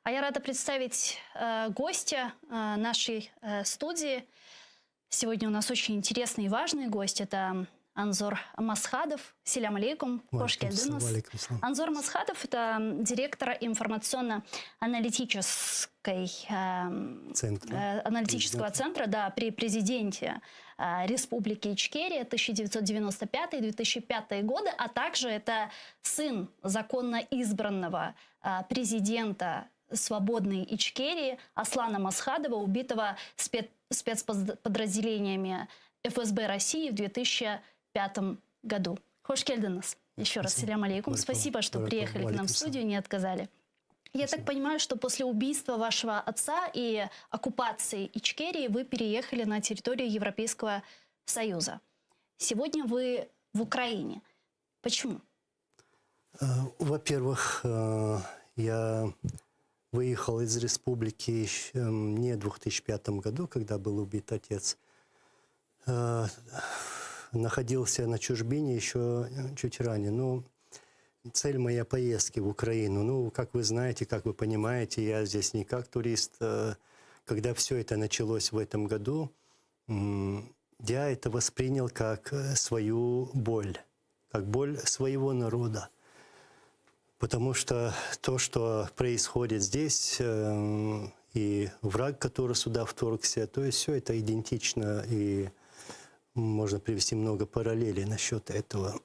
А я рада представить гостя нашей студии. Сегодня у нас очень интересный и важный гость. Это Анзор Масхадов. Селям алейкум. Хош келдіңіз. Анзор Масхадов – это директор информационно-аналитического центра при президенте Республики Ичкерия 1995-2005 годы, а также это сын законно избранного президента свободной Ичкерии Аслана Масхадова, убитого спецподразделениями ФСБ России в 2005 году. Хош келдіңіз. Еще раз, селям алейкум. Спасибо, что приехали к нам в студию, не отказали. Я так понимаю, что после убийства вашего отца и оккупации Ичкерии вы переехали на территорию Европейского Союза. Сегодня вы в Украине. Почему? Во-первых, я выехал из республики не в 2005 году, когда был убит отец. Находился на чужбине еще чуть ранее. Но цель моей поездки в Украину, ну, как вы знаете, как вы понимаете, я здесь не как турист. Когда все это началось в этом году, я это воспринял как свою боль, как боль своего народа. Потому что то, что происходит здесь, и враг, который сюда вторгся, то есть все это идентично, и можно привести много параллелей насчет этого.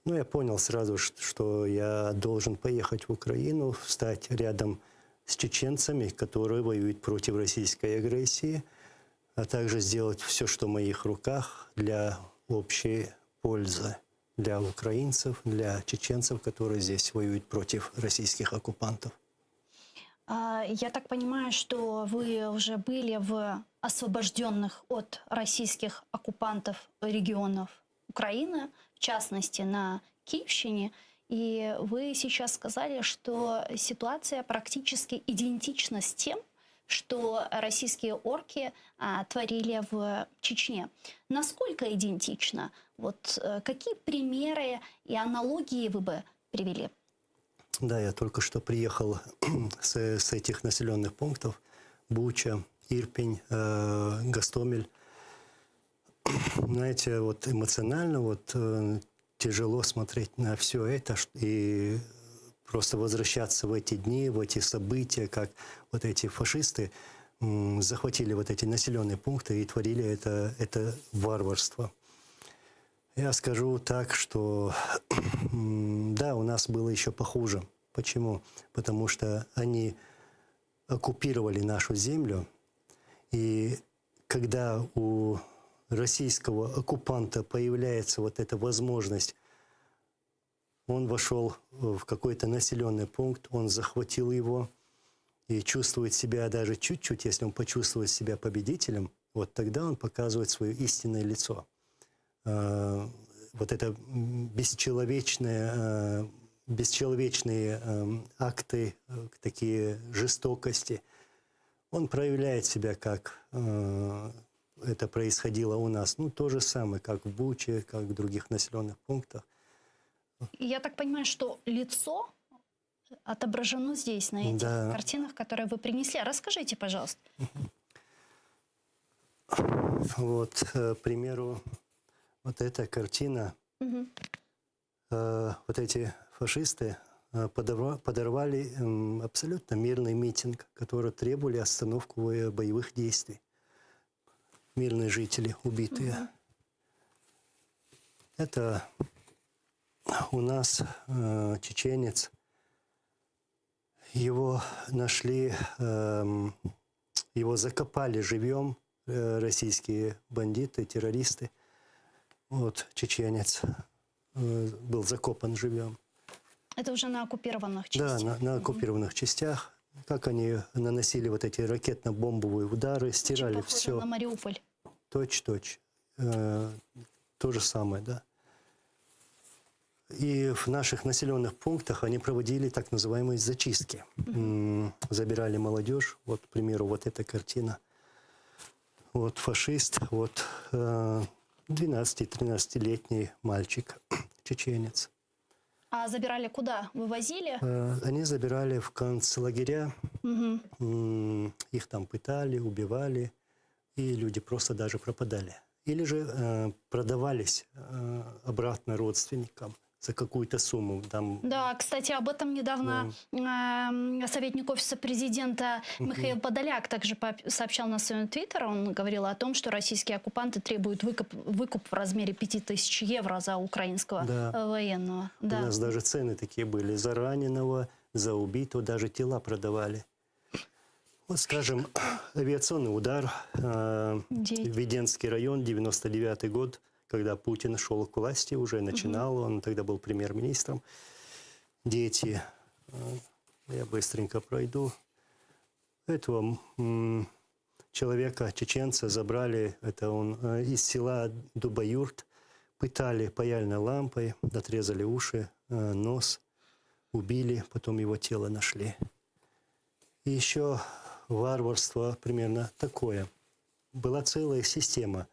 Но я понял сразу, что я должен поехать в Украину, встать рядом с чеченцами, которые воюют против российской агрессии, а также сделать все, что в моих руках для общей пользы. Для украинцев, для чеченцев, которые здесь воюют против российских оккупантов. Я так понимаю, что вы уже были в освобожденных от российских оккупантов регионов Украины, в частности на Киевщине, и вы сейчас сказали, что ситуация практически идентична с тем, что российские орки творили в Чечне. Насколько идентично? Вот какие примеры и аналогии вы бы привели? Да, я только что приехал с этих населенных пунктов. Буча, Ирпень, Гостомель. Знаете, вот эмоционально вот тяжело смотреть на все это и просто возвращаться в эти дни, в эти события, как вот эти фашисты захватили вот эти населенные пункты и творили это варварство. Я скажу так, что да, у нас было еще похуже. Почему? Потому что они оккупировали нашу землю, и когда у российского оккупанта появляется вот эта возможность, он вошел в какой-то населенный пункт, он захватил его и чувствует себя даже чуть-чуть, если он почувствует себя победителем, вот тогда он показывает свое истинное лицо. Вот это бесчеловечные акты, такие жестокости, он проявляет себя, как это происходило у нас. Ну, то же самое, как в Буче, как в других населенных пунктах. Я так понимаю, что лицо отображено здесь, на этих картинах, которые вы принесли. Расскажите, пожалуйста. Вот, к примеру, вот эта картина. Вот эти фашисты подорвали абсолютно мирный митинг, который требовали остановку боевых действий. Мирные жители, убитые. Это у нас чеченец. Его нашли, его закопали живьем российские бандиты, террористы. Вот чеченец был закопан живьем. Это уже на оккупированных частях? Да, на оккупированных частях. Как они наносили вот эти ракетно-бомбовые удары, стирали все. На Мариуполь. Точь-точь. То же самое, да. И в наших населенных пунктах они проводили так называемые зачистки. Забирали молодежь. Вот, к примеру, вот эта картина. Вот фашист, вот 12-13-летний мальчик, чеченец. А забирали куда? Вывозили? Они забирали в концлагеря, Мгм. их там пытали, убивали, и люди просто даже пропадали. Или же продавались обратно родственникам за какую-то сумму. Там, Да, кстати, об этом недавно советник офиса президента Михаил Подоляк также сообщал на своем твиттере. Он говорил о том, что российские оккупанты требуют выкуп в размере 5000 евро за украинского Да. военного. У Да. нас даже цены такие были. За раненого, за убитого, даже тела продавали. Вот, скажем, авиационный удар, Веденский район, 99-й год, когда Путин шел к власти, уже начинал, он тогда был премьер-министром. Дети, я быстренько пройду, этого человека, чеченца, забрали, это он из села Дубаюрт, пытали паяльной лампой, отрезали уши, нос, убили, потом его тело нашли. И еще варварство примерно такое. Была целая система,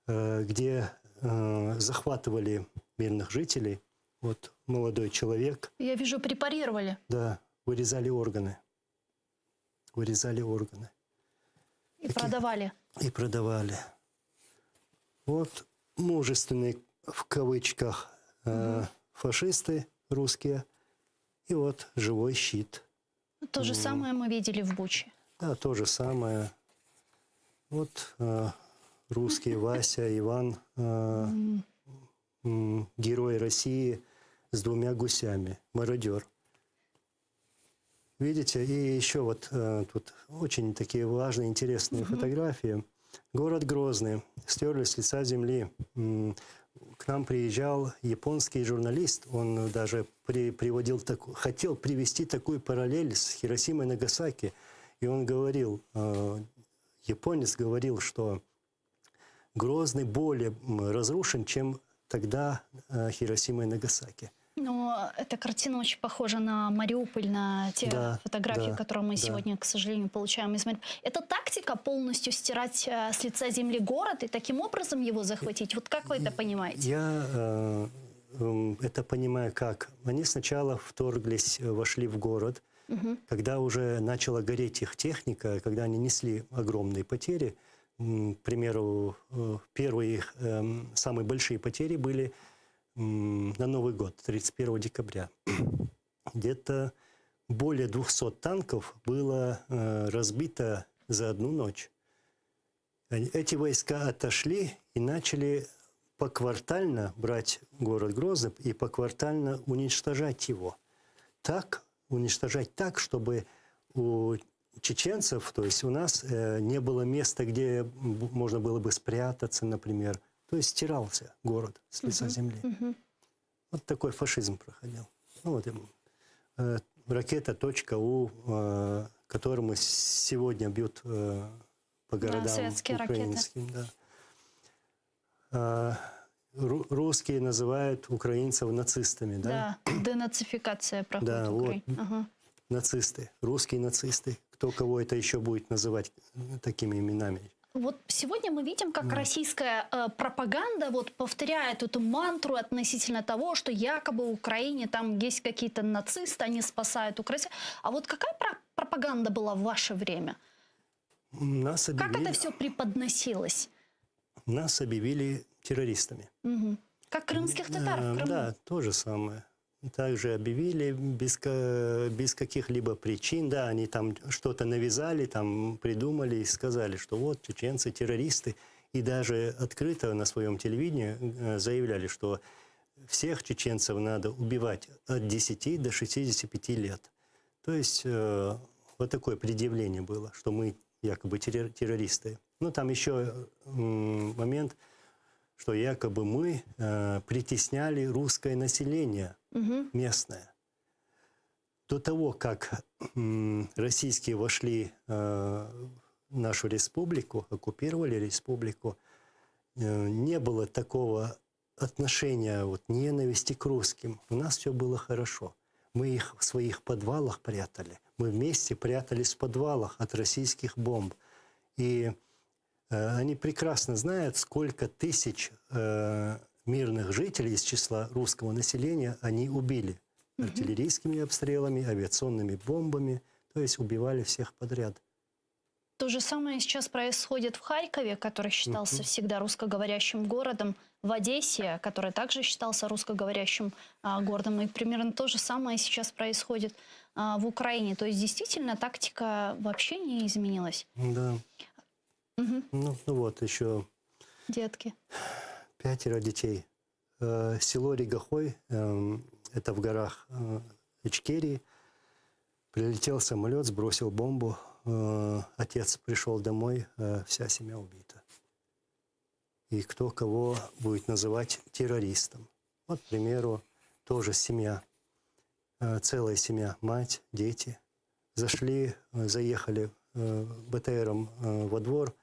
где захватывали мирных жителей. Вот молодой человек, Я вижу, препарировали. да, вырезали органы. Вырезали органы. И продавали. И продавали. Вот мужественные, в кавычках, фашисты русские. И вот живой щит. То же самое мы видели в Буче. Да, то же самое. Вот русский Вася, Иван, герой России с 2 гусями, мародер. Видите, и еще вот тут очень такие важные, интересные фотографии. Город Грозный стерли с лица земли. К нам приезжал японский журналист, он даже хотел привести такую параллель с Хиросимой и Нагасаки. И он говорил, японец говорил, что Грозный более разрушен, чем тогда Хиросима и Нагасаки. Но эта картина очень похожа на Мариуполь, на те фотографии, которые мы сегодня, к сожалению, получаем из Мариуполя. Это тактика полностью стирать с лица земли город и таким образом его захватить? Вот как вы это понимаете? Я это понимаю как. Они сначала вторглись, вошли в город. Когда уже начала гореть их техника, когда они несли огромные потери, к примеру, первые их самые большие потери были на Новый год, 31 декабря. Где-то более 200 танков было разбито за одну ночь. Эти войска отошли и начали поквартально брать город Грозный и поквартально уничтожать его. Уничтожать так, чтобы у чеченцев, то есть у нас не было места, где можно было бы спрятаться, например. То есть стирался город с лица земли. Вот такой фашизм проходил. Ну, вот, ракета .У, которую мы сегодня бьют по городам украинским. Да. Русские называют украинцев нацистами. Да, денацификация проходит да, в Украине. Вот, нацисты, русские нацисты. Кто кого это еще будет называть такими именами? Вот сегодня мы видим, как российская пропаганда вот повторяет эту мантру относительно того, что якобы в Украине там есть какие-то нацисты, они спасают Украину. А вот какая пропаганда была в ваше время? Как это все преподносилось? Нас объявили террористами. Как крымских татар в Крыму? Да, то же самое. Также объявили без каких-либо причин. Да, они там что-то навязали, там придумали и сказали, что вот чеченцы террористы. И даже открыто на своем телевидении заявляли, что всех чеченцев надо убивать от 10 до 65 лет. То есть вот такое предъявление было, что мы якобы террористы. Ну, там еще момент, что якобы мы притесняли русское население местное. До того, как российские вошли в нашу республику, оккупировали республику, не было такого отношения, вот, ненависти к русским. У нас все было хорошо. Мы их в своих подвалах прятали. Мы вместе прятались в подвалах от российских бомб. И они прекрасно знают, сколько тысяч мирных жителей из числа русского населения они убили артиллерийскими обстрелами, авиационными бомбами, то есть убивали всех подряд. То же самое сейчас происходит в Харькове, который считался всегда русскоговорящим городом, в Одессе, который также считался русскоговорящим городом. И примерно то же самое сейчас происходит в Украине. То есть действительно тактика вообще не изменилась. Да. Ну вот еще Детки. 5 детей. Село Ригахой, это в горах Ичкерии. Прилетел самолет, сбросил бомбу. Отец пришел домой, вся семья убита. И кто кого будет называть террористом. Вот, к примеру, тоже семья, целая семья, мать, дети. Заехали БТРом во двор,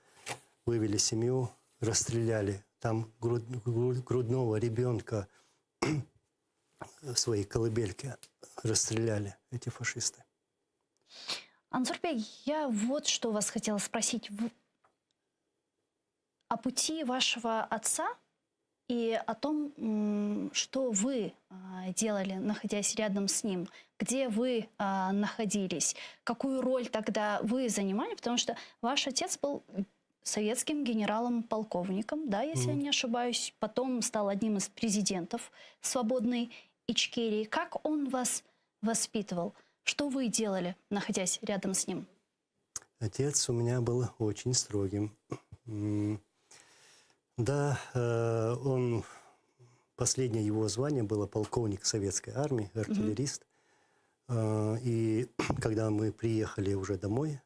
вывели семью, расстреляли. Там грудного ребенка в своей колыбельке расстреляли эти фашисты. Ансурбек, я вот что вас хотела спросить. О пути вашего отца и о том, что вы делали, находясь рядом с ним. Где вы находились? Какую роль тогда вы занимали? Потому что ваш отец был советским генералом-полковником, да, если я не ошибаюсь. Потом стал одним из президентов свободной Ичкерии. Как он вас воспитывал? Что вы делали, находясь рядом с ним? Отец у меня был очень строгим. Да, последнее его звание было полковник советской армии, артиллерист. И когда мы приехали уже домой,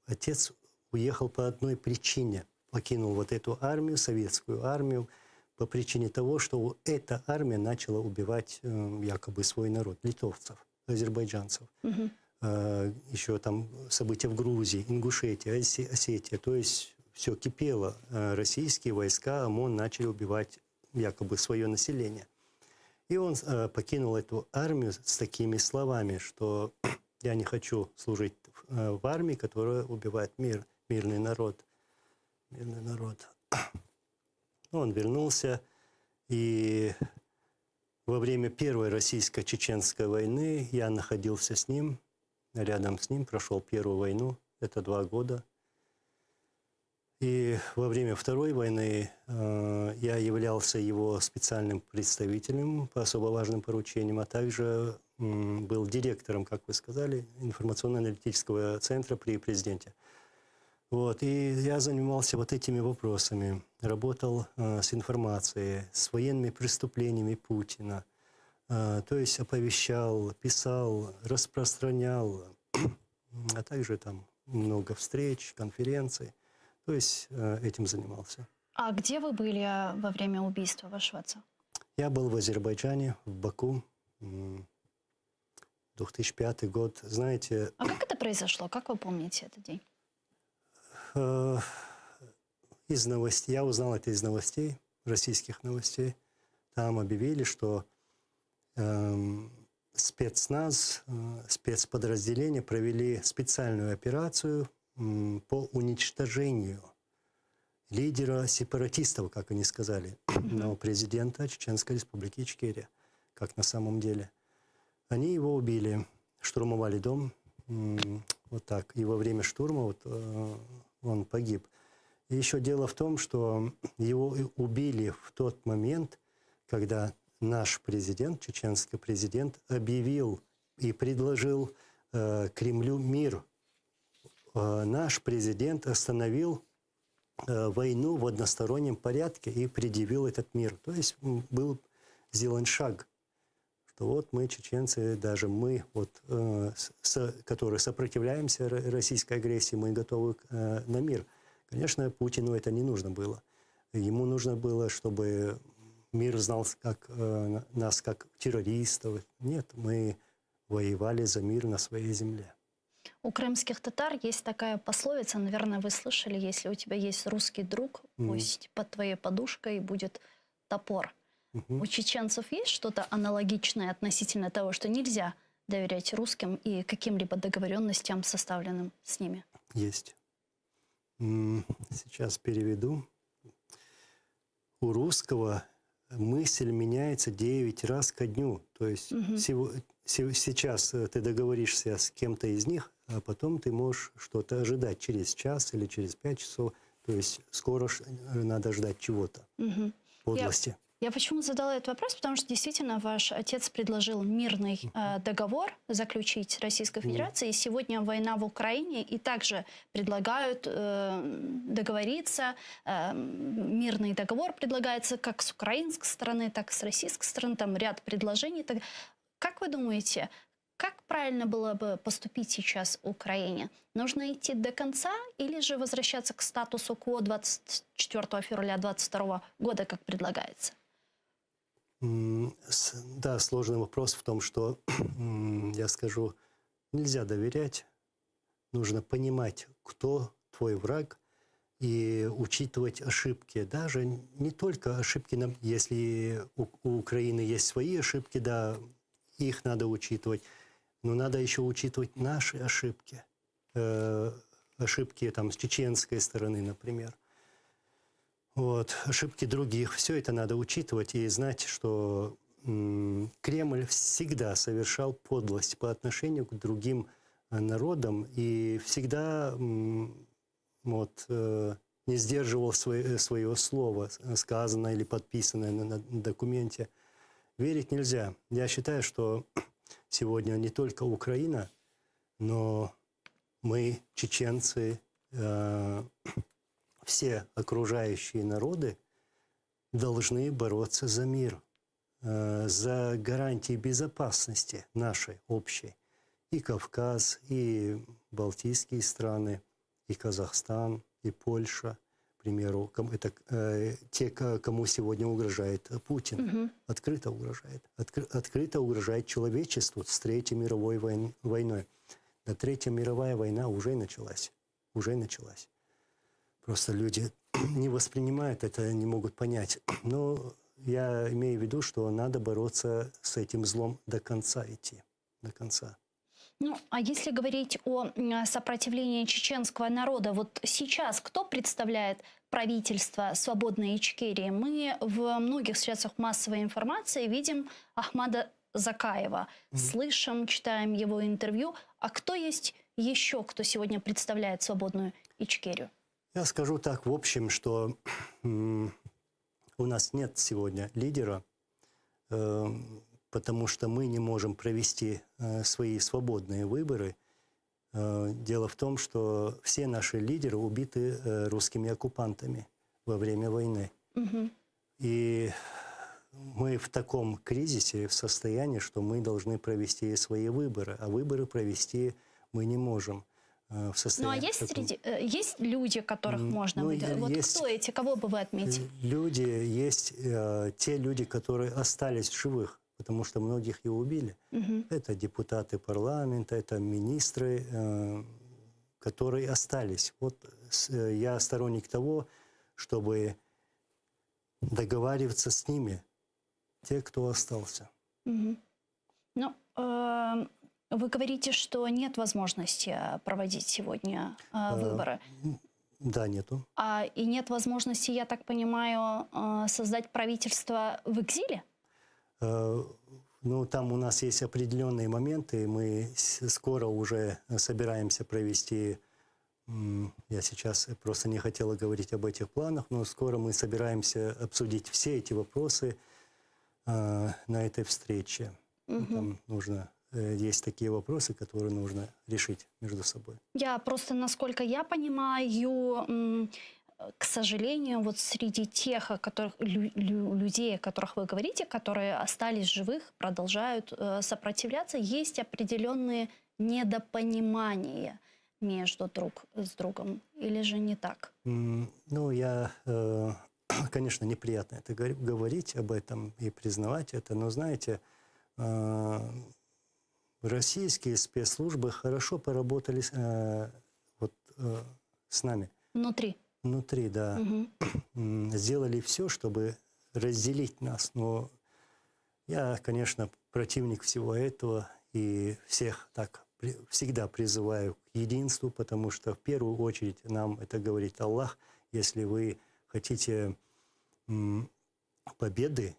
отец уехал по одной причине. Покинул вот эту армию, советскую армию, по причине того, что эта армия начала убивать якобы свой народ, литовцев, азербайджанцев. Еще там события в Грузии, Ингушетии, Осетия. То есть все кипело. Российские войска, ОМОН начали убивать якобы свое население. И он покинул эту армию с такими словами, что я не хочу служить в армии, которая убивает мирный народ. Мирный народ. Он вернулся, и во время Первой российско-чеченской войны я находился с ним, рядом с ним, прошел Первую войну, это 2 года. И во время Второй войны я являлся его специальным представителем по особо важным поручениям, а также был директором, как вы сказали, информационно-аналитического центра при президенте. Вот, и я занимался вот этими вопросами, работал с информацией, с военными преступлениями Путина, то есть оповещал, писал, распространял, а также там много встреч, конференций. То есть этим занимался. А где вы были во время убийства вашего отца? Я был в Азербайджане, в Баку, 2005 год. Знаете... А как это произошло? Как вы помните этот день? Из новостей. Я узнал это из новостей, российских новостей. Там объявили, что спецназ, спецподразделения провели специальную операцию по уничтожению лидера сепаратистов, как они сказали, но президента Чеченской республики Ичкерия, как на самом деле. Они его убили, штурмовали дом, вот так. И во время штурма вот, он погиб. И еще дело в том, что его убили в тот момент, когда наш президент, чеченский президент, объявил и предложил Кремлю мир. Наш президент остановил войну в одностороннем порядке и предъявил этот мир. То есть был сделан шаг, что вот мы, чеченцы, даже мы, вот, которые сопротивляемся российской агрессии, мы готовы на мир. Конечно, Путину это не нужно было. Ему нужно было, чтобы мир знал нас как террористов. Нет, мы воевали за мир на своей земле. У крымских татар есть такая пословица, наверное, вы слышали: если у тебя есть русский друг, пусть под твоей подушкой будет топор. У чеченцев есть что-то аналогичное относительно того, что нельзя доверять русским и каким-либо договоренностям, составленным с ними? Есть. Сейчас переведу. У русского мысль меняется 9 раз ко дню. То есть сейчас ты договоришься с кем-то из них, а потом ты можешь что-то ожидать через час или через 5 часов. То есть скоро надо ждать чего-то, подлости. Я почему задала этот вопрос? Потому что действительно ваш отец предложил мирный договор заключить с Российской Федерацией. И сегодня война в Украине, и также предлагают договориться. Мирный договор предлагается как с украинской стороны, так и с российской стороны. Там ряд предложений. Как вы думаете, как правильно было бы поступить сейчас в Украине? Нужно идти до конца или же возвращаться к статусу КВО 24 февраля 2022 года, как предлагается? Да, сложный вопрос в том, что, я скажу, нельзя доверять. Нужно понимать, кто твой враг, и учитывать ошибки. Даже не только ошибки, если у Украины есть свои ошибки, да, их надо учитывать. Но надо еще учитывать наши ошибки. Ошибки там, с чеченской стороны, например. Вот, ошибки других. Все это надо учитывать и знать, что Кремль всегда совершал подлость по отношению к другим народам и всегда не сдерживал своего слова, сказанное или подписанное на документе. Верить нельзя. Я считаю, что сегодня не только Украина, но мы, чеченцы, все окружающие народы должны бороться за мир, за гарантии безопасности нашей общей. И Кавказ, и Балтийские страны, и Казахстан, и Польша, к примеру. Это те, кому сегодня угрожает Путин. Открыто угрожает. Открыто угрожает человечеству с Третьей мировой войной. Да, Третья мировая война уже началась. Уже началась. Просто люди не воспринимают это, не могут понять. Но я имею в виду, что надо бороться с этим злом до конца идти. До конца. Ну, а если говорить о сопротивлении чеченского народа, вот сейчас кто представляет правительство свободной Ичкерии? Мы в многих средствах массовой информации видим Ахмада Закаева. Слышим, читаем его интервью. А кто есть еще, кто сегодня представляет свободную Ичкерию? Я скажу так в общем, что у нас нет сегодня лидера, потому что мы не можем провести свои свободные выборы. Дело в том, что все наши лидеры убиты русскими оккупантами во время войны. И мы в таком кризисе, в состоянии, что мы должны провести свои выборы, а выборы провести мы не можем. Ну а есть, есть люди, которых можно выделить? Вот есть, кто эти, кого бы вы отметили? Люди, есть те люди, которые остались в живых, потому что многих и убили. Это депутаты парламента, это министры, которые остались. Вот я сторонник того, чтобы договариваться с ними, те, кто остался. Ну, вы говорите, что нет возможности проводить сегодня выборы. Да, нету. И нет возможности, я так понимаю, создать правительство в экзиле? Ну, там у нас есть определенные моменты. Мы скоро уже собираемся провести... Я сейчас просто не хотела говорить об этих планах, но скоро мы собираемся обсудить все эти вопросы на этой встрече. Там нужно... Есть такие вопросы, которые нужно решить между собой. Я просто, насколько я понимаю, к сожалению, вот среди тех людей, о которых вы говорите, которые остались живых, продолжают сопротивляться, есть определенные недопонимания между друг с другом. Или же не так? Ну, конечно, неприятно это говорить об этом и признавать это, но, знаете, российские спецслужбы хорошо поработали с нами. Внутри? Внутри, да. Сделали все, чтобы разделить нас. Но я, конечно, противник всего этого и всех так всегда призываю к единству, потому что в первую очередь нам это говорит Аллах. Если вы хотите победы,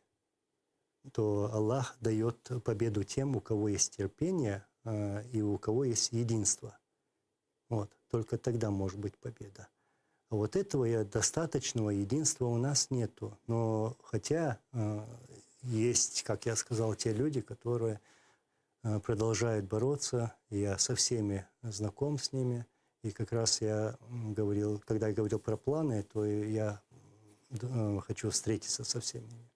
то Аллах дает победу тем, у кого есть терпение и у кого есть единство. Вот. Только тогда может быть победа. А вот этого достаточного единства у нас нету. Но хотя есть, как я сказал, те люди, которые продолжают бороться. Я со всеми знаком с ними. И как раз я говорил, когда я говорил про планы, то я хочу встретиться со всеми ними.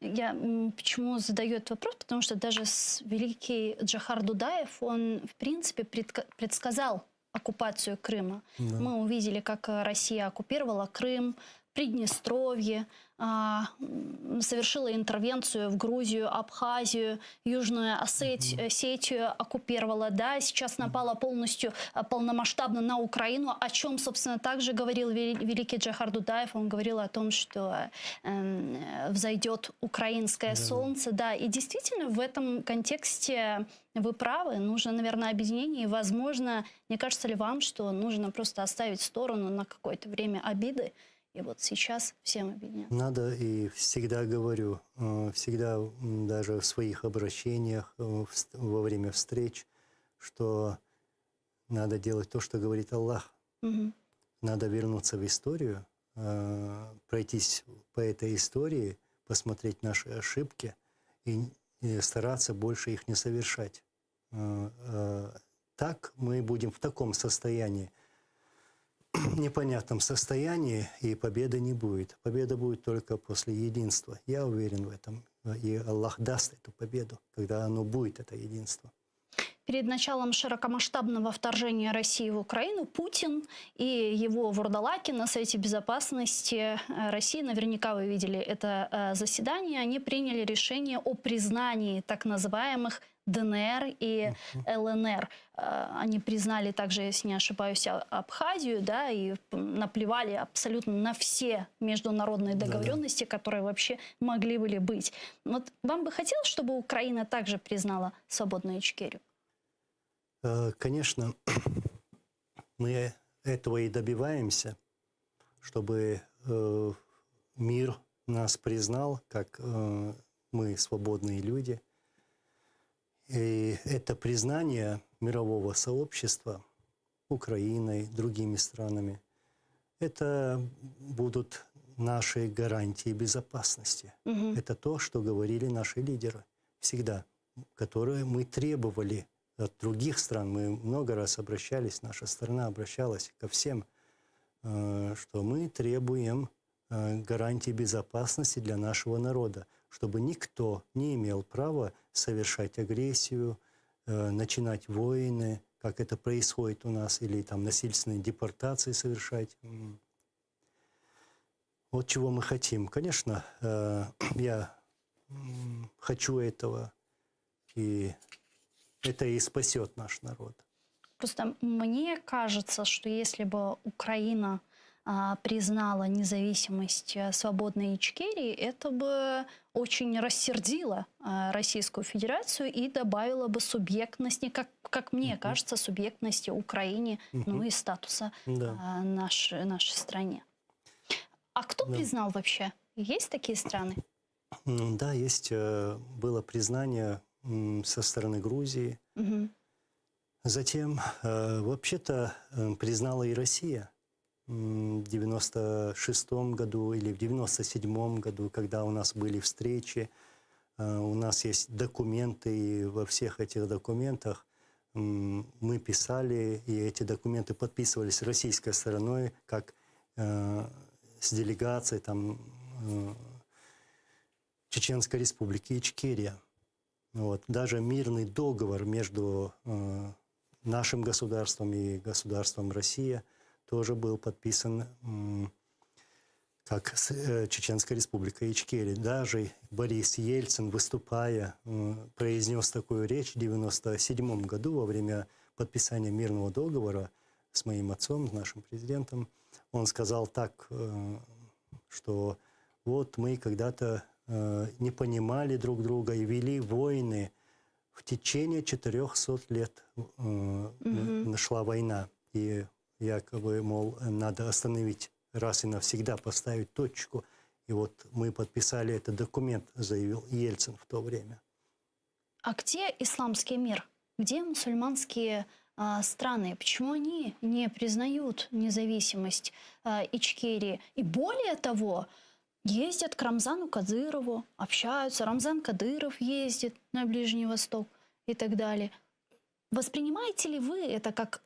Я почему задаю этот вопрос? Потому что даже великий Джохар Дудаев, он, в принципе, предсказал оккупацию Крыма. Да. Мы увидели, как Россия оккупировала Крым, Приднестровье, совершила интервенцию в Грузию, Абхазию, Южную Осетию оккупировала, да, сейчас напала полностью, полномасштабно на Украину, о чем, собственно, также говорил великий Джохар Дудаев. Он говорил о том, что взойдет украинское солнце, да, и действительно в этом контексте вы правы, нужно, наверное, объединение, и, возможно, не кажется ли вам, что нужно просто оставить в сторону на какое-то время обиды, и вот сейчас всем объединяться? Надо, и всегда говорю, всегда даже в своих обращениях, во время встреч, что надо делать то, что говорит Аллах. Угу. Надо вернуться в историю, пройтись по этой истории, посмотреть наши ошибки и стараться больше их не совершать. Так мы будем в таком состоянии, непонятном состоянии, и победы не будет. Победа будет только после единства. Я уверен в этом. И Аллах даст эту победу, когда оно будет, это единство. Перед началом широкомасштабного вторжения России в Украину Путин и его вурдалаки на Совете Безопасности России, наверняка вы видели это заседание, они приняли решение о признании так называемых ДНР и ЛНР. Они признали также, если не ошибаюсь, Абхазию, да, и наплевали абсолютно на все международные договоренности, которые вообще могли были быть. Вот вам бы хотелось, чтобы Украина также признала свободную Ичкерию? Конечно, мы этого и добиваемся, чтобы мир нас признал, как мы свободные люди. И это признание мирового сообщества Украиной, другими странами, это будут наши гарантии безопасности. Это то, что говорили наши лидеры всегда, которые мы требовали от других стран. Мы много раз обращались, наша страна обращалась ко всем, что мы требуем гарантий безопасности для нашего народа, чтобы никто не имел права совершать агрессию, начинать войны, как это происходит у нас, или там насильственные депортации совершать. Вот чего мы хотим. Конечно, я хочу этого, и это и спасет наш народ. Просто мне кажется, что если бы Украина признала независимость свободной Ичкерии, это бы очень рассердило Российскую Федерацию и добавило бы субъектности, как мне кажется, субъектности Украине, ну и статуса нашей стране. А кто признал вообще? Есть такие страны? Да, есть. Было признание со стороны Грузии. Затем, вообще-то, признала и Россия. В 96-м году или в 97-м году, когда у нас были встречи, у нас есть документы, и во всех этих документах мы писали, и эти документы подписывались российской стороной, как с делегацией там, Чеченской Республики Ичкерия. Вот. Даже мирный договор между нашим государством и государством Россия тоже был подписан как с Чеченской Республикой Ичкерия. Даже Борис Ельцин, выступая, произнес такую речь в 1997 году во время подписания мирного договора с моим отцом, с нашим президентом. Он сказал так, что вот мы когда-то не понимали друг друга и вели войны. В течение 400 лет шла война. И якобы, мол, надо остановить раз и навсегда, поставить точку. И вот мы подписали этот документ, заявил Ельцин в то время. А где исламский мир? Где мусульманские страны? Почему они не признают независимость Ичкерии? И более того, ездят к Рамзану Кадырову, общаются. Рамзан Кадыров ездит на Ближний Восток и так далее. Воспринимаете ли вы это как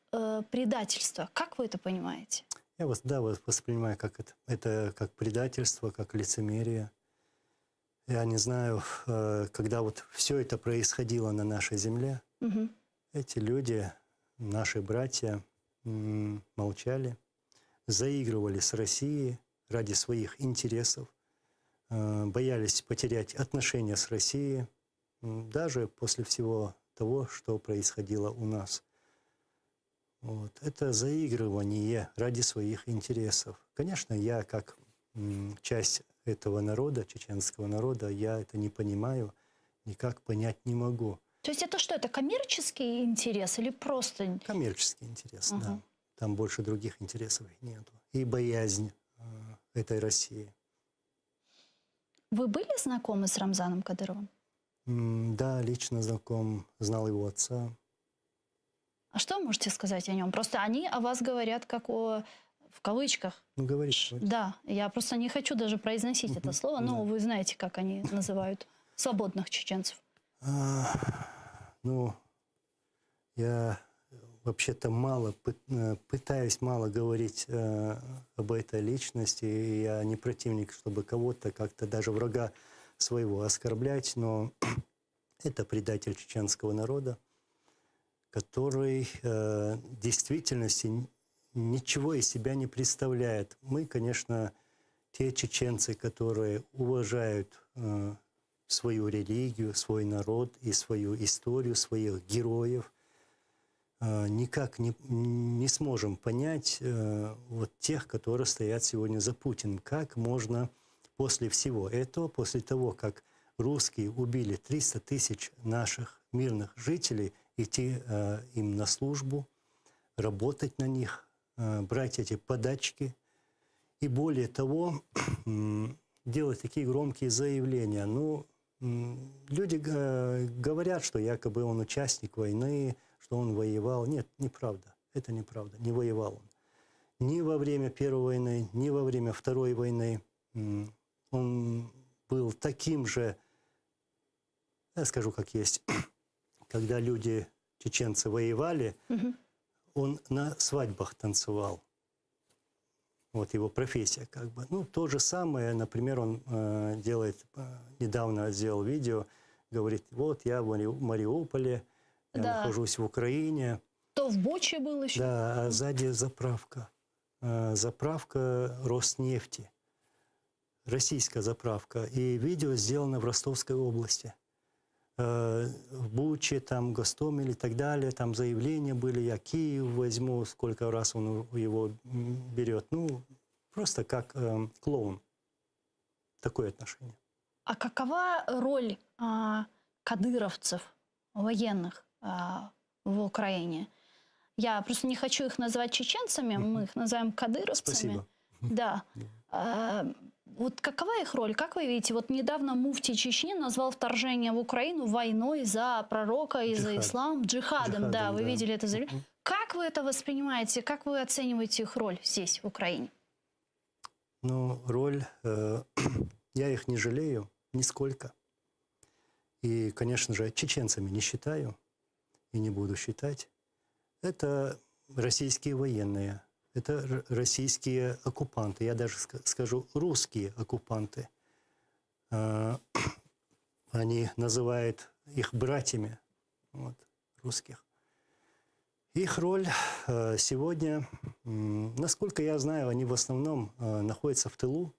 предательство? Как вы это понимаете? Я воспринимаю это как предательство, как лицемерие. Я не знаю, когда вот все это происходило на нашей земле, Мгм. эти люди, наши братья, молчали, заигрывали с Россией ради своих интересов, боялись потерять отношения с Россией, даже после всего того, что происходило у нас. Вот. Это заигрывание ради своих интересов. Конечно, я как часть этого народа, чеченского народа, я это не понимаю, никак понять не могу. То есть это что, это коммерческий интерес или просто... Коммерческий интерес, Ага. да. Там больше других интересов нету. И боязнь этой России. Вы были знакомы с Рамзаном Кадыровым? Да, лично знаком, знал его отца. А что вы можете сказать о нем? Просто они о вас говорят как о... В кавычках. Ну, говорит. Да, я просто не хочу даже произносить это слово, но вы знаете, как они называют свободных чеченцев. Ну, я вообще-то пытаюсь мало говорить об этой личности. И я не противник, чтобы кого-то как-то даже врага своего оскорблять, но это предатель чеченского народа, который в действительности ничего из себя не представляет. Мы, конечно, те чеченцы, которые уважают свою религию, свой народ и свою историю, своих героев, никак не сможем понять вот тех, которые стоят сегодня за Путиным. Как можно после всего этого, после того, как русские убили 300 тысяч наших мирных жителей, идти им на службу, работать на них, брать эти подачки и, более того, делать такие громкие заявления. Ну, люди говорят, что якобы он участник войны, что он воевал. Нет, неправда. Это неправда. Не воевал он. Ни во время Первой войны, ни во время Второй войны. Он был таким же, я скажу как есть, когда люди, чеченцы, воевали, он на свадьбах танцевал. Вот его профессия как бы. Ну, то же самое, например, он делает, недавно сделал видео, говорит, вот я в Мариуполе, я нахожусь в Украине. То в Буче был еще. Да, а сзади заправка. Заправка Роснефти. Российская заправка. И видео сделано в Ростовской области. В Буче, там, Гостомеле и так далее, там заявления были, я Киев возьму, сколько раз он его берет. Ну, просто как клоун. Такое отношение. А какова роль кадыровцев, военных в Украине? Я просто не хочу их называть чеченцами, мы их называем кадыровцами. Спасибо. Да. Вот какова их роль? Как вы видите, вот недавно муфтий Чечни назвал вторжение в Украину войной за пророка и за ислам, джихадом. Да, вы видели это заявление. Как вы это воспринимаете? Как вы оцениваете их роль здесь, в Украине? Ну, роль... я их не жалею нисколько. И, конечно же, чеченцами не считаю и не буду считать. Это российские военные. Это российские оккупанты, я даже скажу русские оккупанты. Они называют их братьями, вот, русских. Их роль сегодня, насколько я знаю, они в основном находятся в тылу,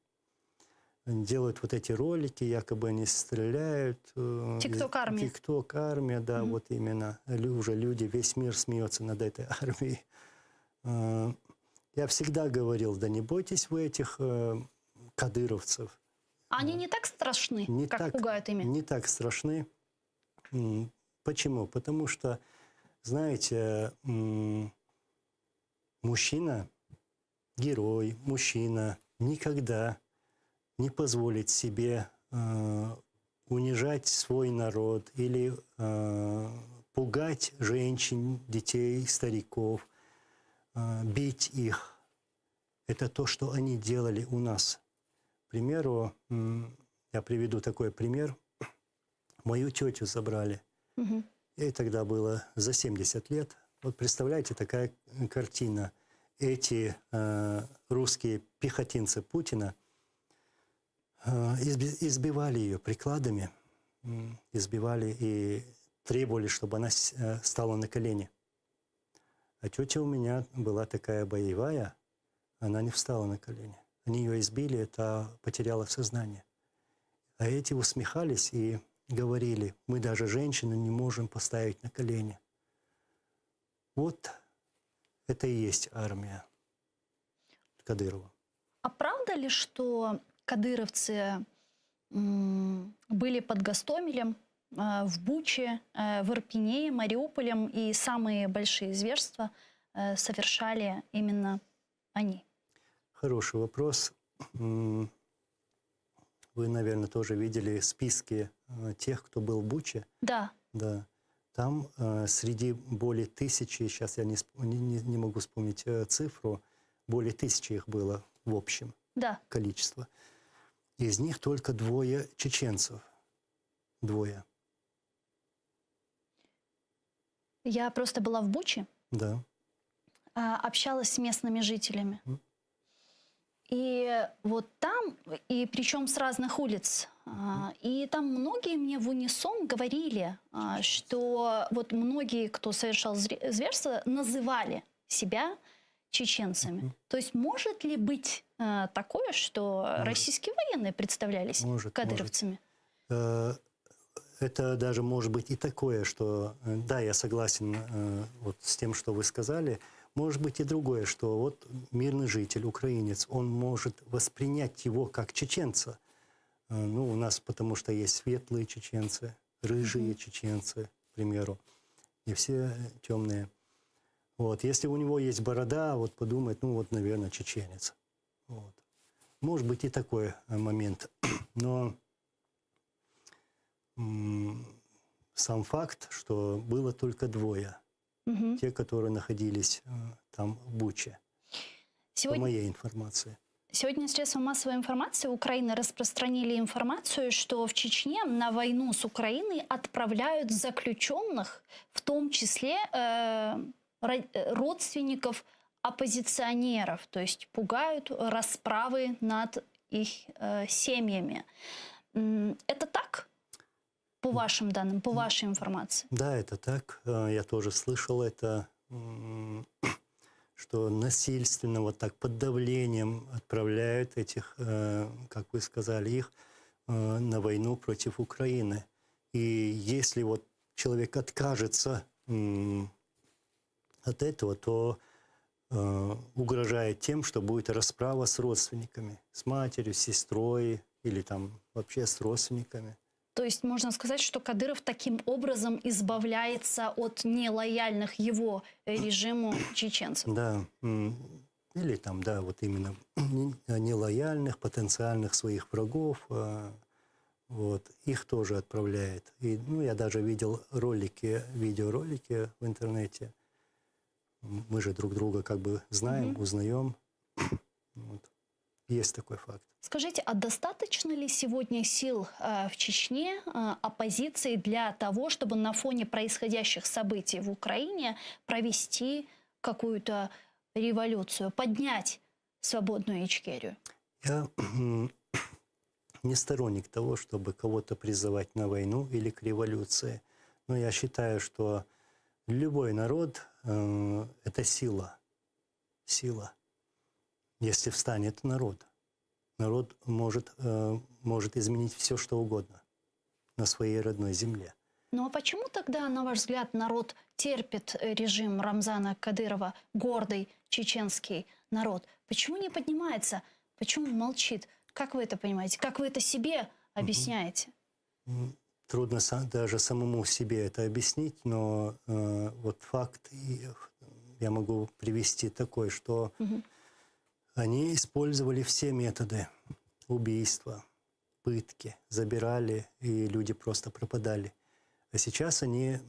делают вот эти ролики, якобы они стреляют. Тикток-армия. Тикток-армия, да, вот именно. Уже люди, весь мир смеется над этой армией. Я всегда говорил, да не бойтесь вы этих кадыровцев. Они не так страшны, как пугают ими? Не так страшны. Почему? Потому что, знаете, мужчина, герой, мужчина никогда не позволить себе унижать свой народ или пугать женщин, детей, стариков, бить их. Это то, что они делали у нас. К примеру, я приведу такой пример. Мою тетю забрали. Мгм. Ей тогда было за 70 лет. Вот представляете, такая картина. Эти русские пехотинцы Путина избивали ее прикладами, избивали и требовали, чтобы она стала на колени. А тетя у меня была такая боевая, она не встала на колени. Они ее избили, та потеряла сознание. А эти усмехались и говорили, мы даже женщину не можем поставить на колени. Вот это и есть армия Кадырова. А правда ли, что кадыровцы были под Гостомелем, в Буче, в Ирпене, Мариуполем, и самые большие зверства совершали именно они? Хороший вопрос. Вы, наверное, тоже видели списки тех, кто был в Буче. Да. Да. Там среди более 1000, сейчас я не могу вспомнить цифру, более 1000 их было в общем Да. количество. Из них только 2 чеченцев. 2. Я просто была в Буче, Да. общалась с местными жителями. Мгм. И вот там, и причем с разных улиц, и там многие мне в унисон говорили, что вот многие, кто совершал зверство, называли себя чеченцами. Мгм. То есть может ли быть такое, что Может. российские военные представлялись Может. кадыровцами? Это даже может быть и такое, что, да, я согласен вот с тем, что вы сказали. Может быть и другое, что вот мирный житель, украинец, он может воспринять его как чеченца. Ну, у нас потому что есть светлые чеченцы, рыжие чеченцы, к примеру, и все темные. Вот. Если у него есть борода, вот подумать, ну вот, наверное, чеченец. Вот. Может быть и такой момент. Но сам факт, что было только 2. Мгм. Те, которые находились там в Буче, по моей информации. Сегодня средства массовой информации Украины распространили информацию, что в Чечне на войну с Украиной отправляют заключенных, в том числе родственников оппозиционеров, то есть пугают расправы над их семьями. Это так? По вашим данным, по вашей информации? Да, это так. Я тоже слышал это, что насильственно, вот так под давлением отправляют этих, как вы сказали, их на войну против Украины. И если вот человек откажется от этого, то угрожает тем, что будет расправа с родственниками, с матерью, с сестрой или там вообще с родственниками. То есть можно сказать, что Кадыров таким образом избавляется от нелояльных его режиму чеченцев. Да, или там, да, вот именно нелояльных, потенциальных своих врагов, вот, их тоже отправляет. И, ну, я даже видел видеоролики в интернете. Мы же друг друга как бы знаем, узнаем. Вот. Есть такой факт. Скажите, а достаточно ли сегодня сил в Чечне, оппозиции, для того, чтобы на фоне происходящих событий в Украине провести какую-то революцию, поднять свободную Ичкерию? Я не сторонник того, чтобы кого-то призывать на войну или к революции. Но я считаю, что любой народ это сила. Сила. Если встанет народ. Народ может изменить все, что угодно на своей родной земле. Ну а почему тогда, на ваш взгляд, народ терпит режим Рамзана Кадырова, гордый чеченский народ? Почему не поднимается? Почему молчит? Как вы это понимаете? Как вы это себе объясняете? Трудно даже самому себе это объяснить, но вот факт я могу привести такой, что они использовали все методы. убийства, пытки, забирали, и люди просто пропадали. А сейчас они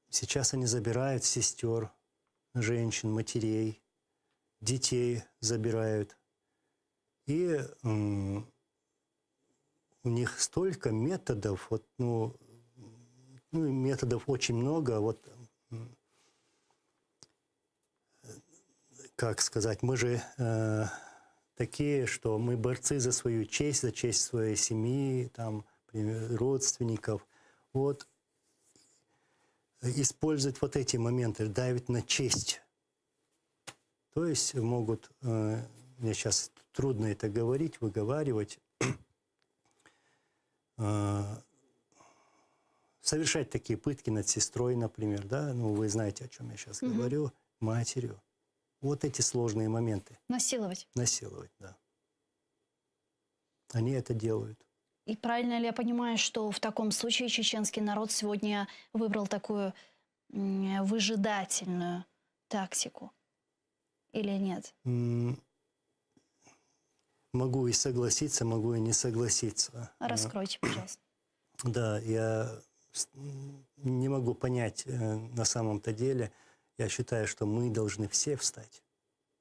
забирают сестер, женщин, матерей, детей забирают. И у них столько методов, методов очень много. Как сказать, мы же такие, что мы борцы за свою честь, за честь своей семьи, там, родственников. Использовать эти моменты, давить на честь. То есть могут, мне сейчас трудно это говорить, выговаривать, совершать такие пытки над сестрой, например, да, вы знаете, о чем я сейчас говорю, матерью. Эти сложные моменты. Насиловать. Насиловать, да. Они это делают. И правильно ли я понимаю, что в таком случае чеченский народ сегодня выбрал такую выжидательную тактику? Или нет? Могу и согласиться, могу и не согласиться. Раскройте, пожалуйста. Да, я не могу понять на самом-то деле. Я считаю, что мы должны все встать.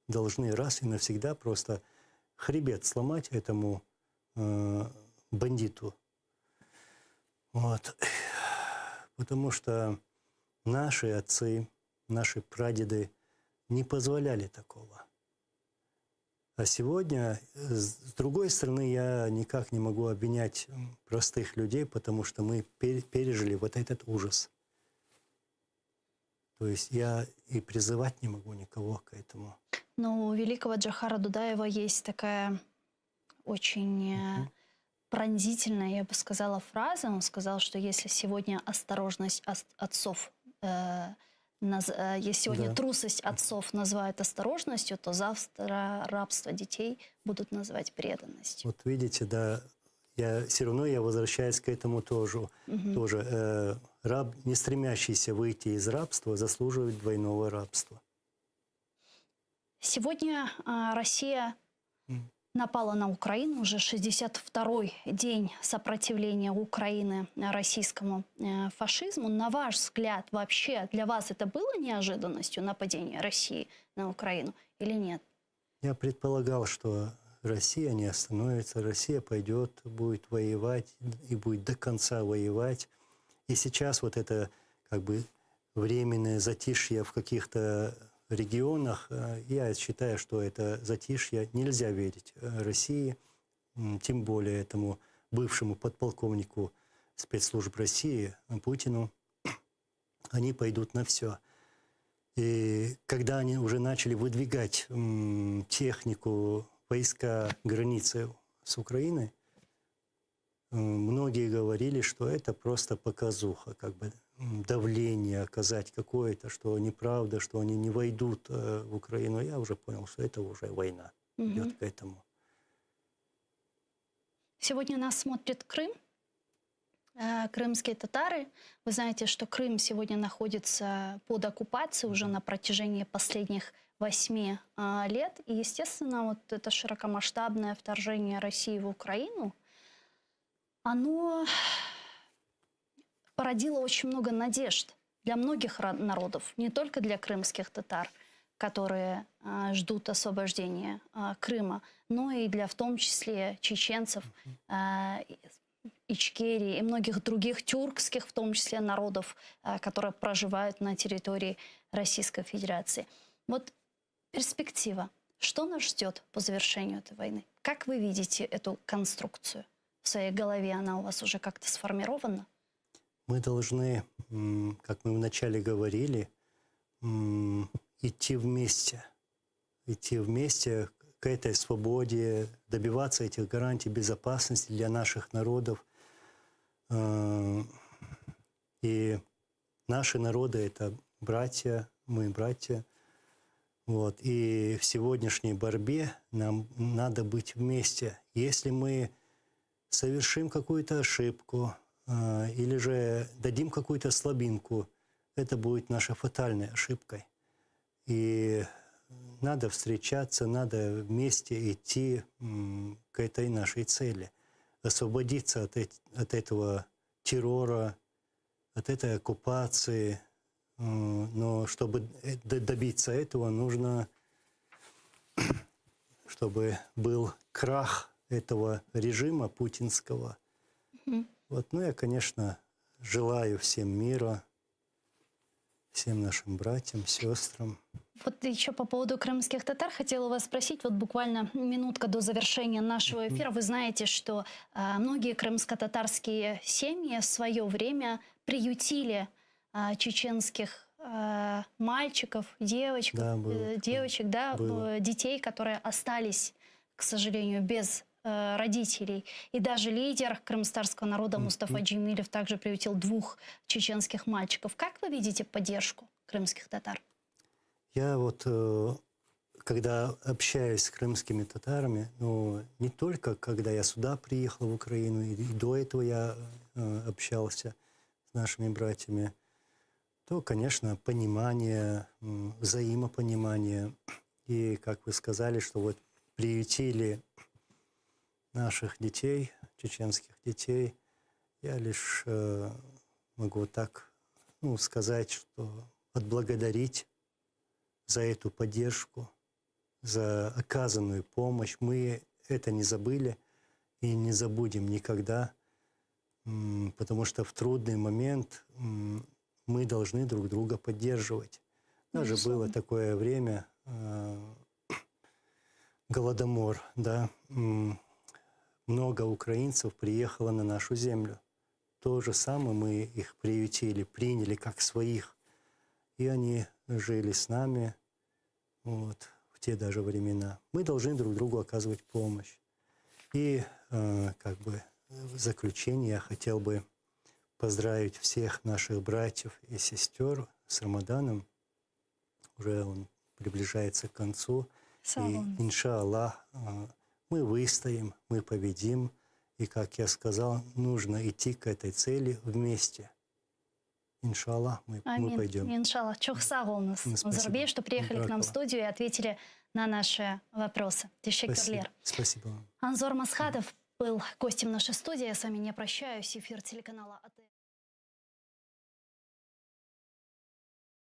Должны раз и навсегда просто хребет сломать этому бандиту. Потому что наши отцы, наши прадеды не позволяли такого. А сегодня, с другой стороны, я никак не могу обвинять простых людей, потому что мы пережили этот ужас. То есть я и призывать не могу никого к этому. Но у великого Джохара Дудаева есть такая очень пронзительная, я бы сказала, фраза. Он сказал, что если сегодня осторожность отцов, если сегодня трусость отцов называют осторожностью, то завтра рабство детей будут называть преданностью. Видите, да, все равно я возвращаюсь к этому тоже. Раб, не стремящийся выйти из рабства, заслуживает двойного рабства. Сегодня Россия напала на Украину, уже 62-й день сопротивления Украины российскому фашизму. На ваш взгляд, вообще для вас это было неожиданностью, нападение России на Украину или нет? Я предполагал, что Россия не остановится, Россия пойдет, будет воевать и будет до конца воевать. И сейчас это временное затишье в каких-то регионах, я считаю, что это затишье нельзя верить России, тем более этому бывшему подполковнику спецслужб России Путину. Они пойдут на все. И когда они уже начали выдвигать технику, войска, границы с Украиной, многие говорили, что это просто показуха, давление оказать какое-то, что неправда, что они не войдут в Украину. Я уже понял, что это уже война идет к этому. Сегодня нас смотрит Крым, крымские татары. Вы знаете, что Крым сегодня находится под оккупацией уже на протяжении последних 8 лет. И, естественно, это широкомасштабное вторжение России в Украину, оно породило очень много надежд для многих народов, не только для крымских татар, которые ждут освобождения Крыма, но и для, в том числе, чеченцев, Ичкерии и многих других тюркских, в том числе, народов, которые проживают на территории Российской Федерации. Перспектива. Что нас ждет по завершению этой войны? Как вы видите эту конструкцию? В своей голове она у вас уже как-то сформирована? Мы должны, как мы вначале говорили, идти вместе к этой свободе, добиваться этих гарантий безопасности для наших народов. И наши народы – это братья, мы братья. И в сегодняшней борьбе нам надо быть вместе. Если мы совершим какую-то ошибку или же дадим какую-то слабинку, это будет нашей фатальной ошибкой. И надо встречаться, надо вместе идти к этой нашей цели. Освободиться от этого террора, от этой оккупации. Но чтобы добиться этого, нужно, чтобы был крах этого режима путинского. Вот, ну, я, конечно, желаю всем мира, всем нашим братьям, сестрам. Вот еще по поводу крымских татар хотела вас спросить, вот буквально минутка до завершения нашего эфира. Вы знаете, что многие крымско-татарские семьи в свое время приютили чеченских мальчиков, девочек, Да, было девочек, да, было. детей, которые остались, к сожалению, без родителей. И даже лидер крымстарского народа Мустафа Джемилев также приютил 2 чеченских мальчиков. Как вы видите поддержку крымских татар? Я вот, когда общаюсь с крымскими татарами, ну, не только когда я сюда приехал в Украину, и до этого я общался с нашими братьями, то, конечно, понимание, взаимопонимание. И, как вы сказали, что вот приютили наших детей, чеченских детей, я лишь могу так сказать, что отблагодарить за эту поддержку, за оказанную помощь. Мы это не забыли и не забудем никогда, потому что в трудный момент мы должны друг друга поддерживать. Даже было такое время, Голодомор, да, много украинцев приехало на нашу землю. То же самое мы их приютили, приняли как своих. И они жили с нами вот, в те даже времена. Мы должны друг другу оказывать помощь. И как бы в заключение я хотел бы поздравить всех наших братьев и сестер с Рамаданом. Уже он приближается к концу. И, иншаллах, мы выстоим, мы победим. И, как я сказал, нужно идти к этой цели вместе. Иншаллах, мы пойдем. Иншаллах. Чох сау болыңыз, Назарбей, что приехали к нам в студию и ответили на наши вопросы. Спасибо вам. Анзор Масхадов был гостем нашей студии. Я с вами не прощаюсь. Эфир телеканала АТ.